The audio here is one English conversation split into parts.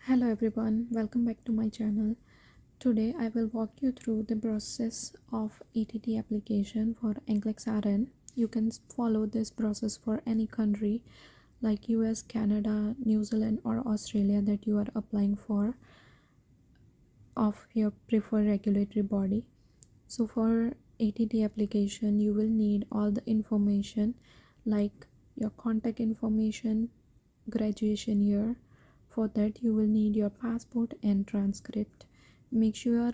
Hello everyone, welcome back to my channel. Today I will walk you through the process of ATT application for NCLEX RN. You can follow this process for any country like US, Canada, New Zealand or Australia that you are applying for of your preferred regulatory body. So for ATT application you will need all the information like your contact information, graduation year. For that you will need your passport and transcript. Make sure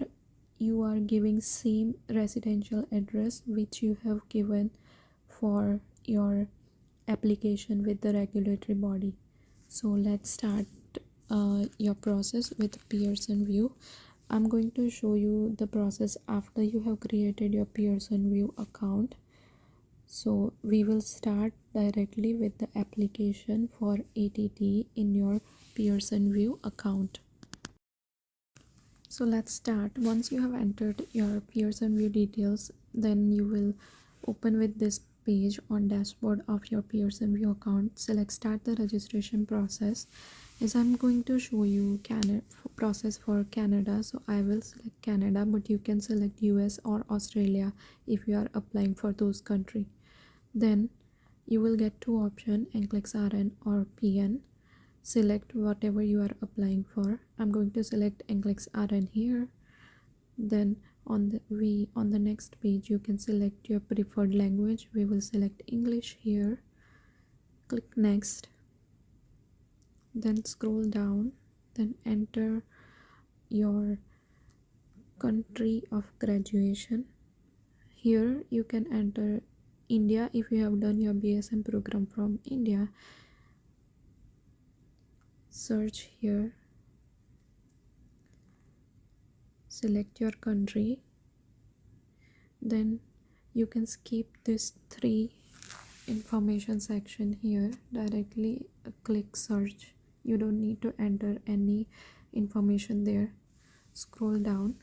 you are giving same residential address which you have given for your application with the regulatory body. So let's start your process with Pearson view. I'm going to show you the process after you have created your Pearson view account. So we will start directly with the application for ATT in your Pearson view account. So let's start. Once you have entered your Pearson view details, then you will open with this page on dashboard of your Pearson view account. Select start the registration process. As I'm going to show you process for Canada, so I will select Canada, but you can select US or Australia if you are applying for those countries. Then you will get two options, NCLEX RN or PN. Select whatever you are applying for. I'm going to select NCLEX RN here. Then on the next page you can select your preferred language. We will select English here. Click next. Then scroll down. Then enter your country of graduation. Here you can enter India if you have done your BSM program from India. Search here, select your country, then you can skip this 3 information section here. Directly click search. You don't need to enter any information there. Scroll down,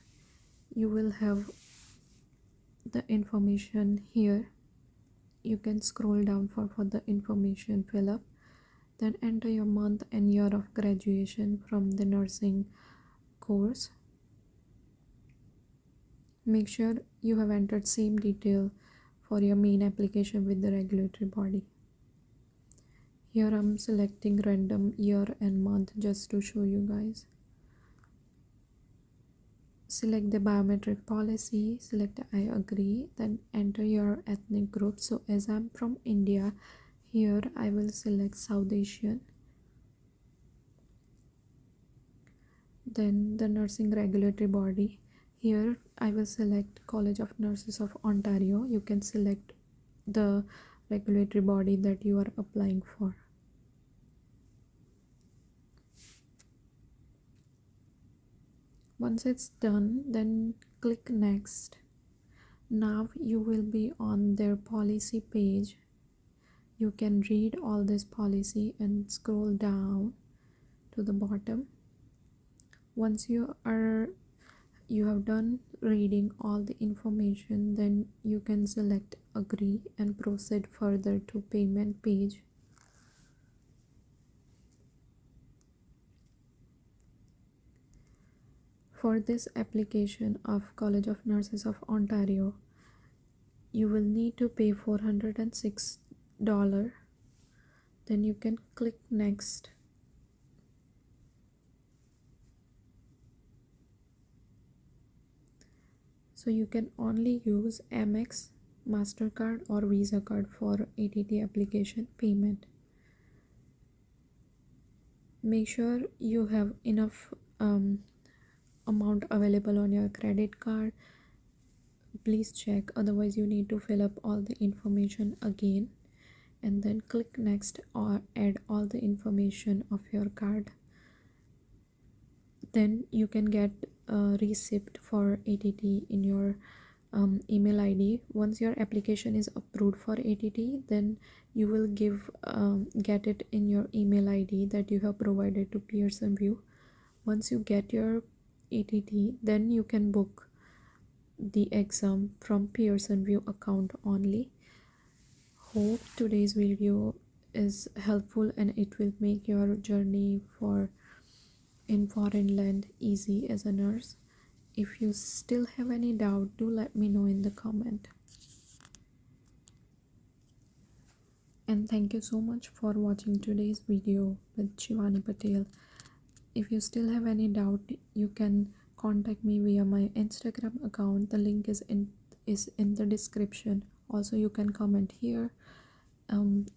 you will have the information here. You can scroll down for the information, fill up, then enter your month and year of graduation from the nursing course. Make sure you have entered same detail for your main application with the regulatory body. Here I'm selecting random year and month just to show you guys. Select the biometric policy, select I agree, then enter your ethnic group. So as I'm from India, here I will select South Asian. Then the nursing regulatory body. Here I will select College of Nurses of Ontario. You can select the regulatory body that you are applying for. Once it's done, then click next. Now you will be on their policy page. You can read all this policy and scroll down to the bottom. Once you have done reading all the information, then you can select agree and proceed further to payment page. For this application of College of Nurses of Ontario, you will need to pay $406. Then you can click next. So you can only use Amex, MasterCard or Visa card for ATT application payment. Make sure you have enough amount available on your credit card. Please check, otherwise you need to fill up all the information again, and then click next or add all the information of your card. Then you can get a receipt for ATT in your email ID. Once your application is approved for ATT, then you will get it in your email ID that you have provided to Pearson view. Once you get your ATT, then you can book the exam from Pearson view account only. Hope today's video is helpful and it will make your journey for in foreign land easy as a nurse. If you still have any doubt, do let me know in the comment. And thank you so much for watching today's video with Shivani Patel. If you still have any doubt, you can contact me via my Instagram account. The link is in the description. Also, you can comment here.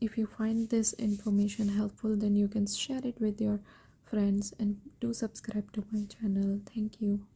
If you find this information helpful, then you can share it with your friends, and do subscribe to my channel. Thank you.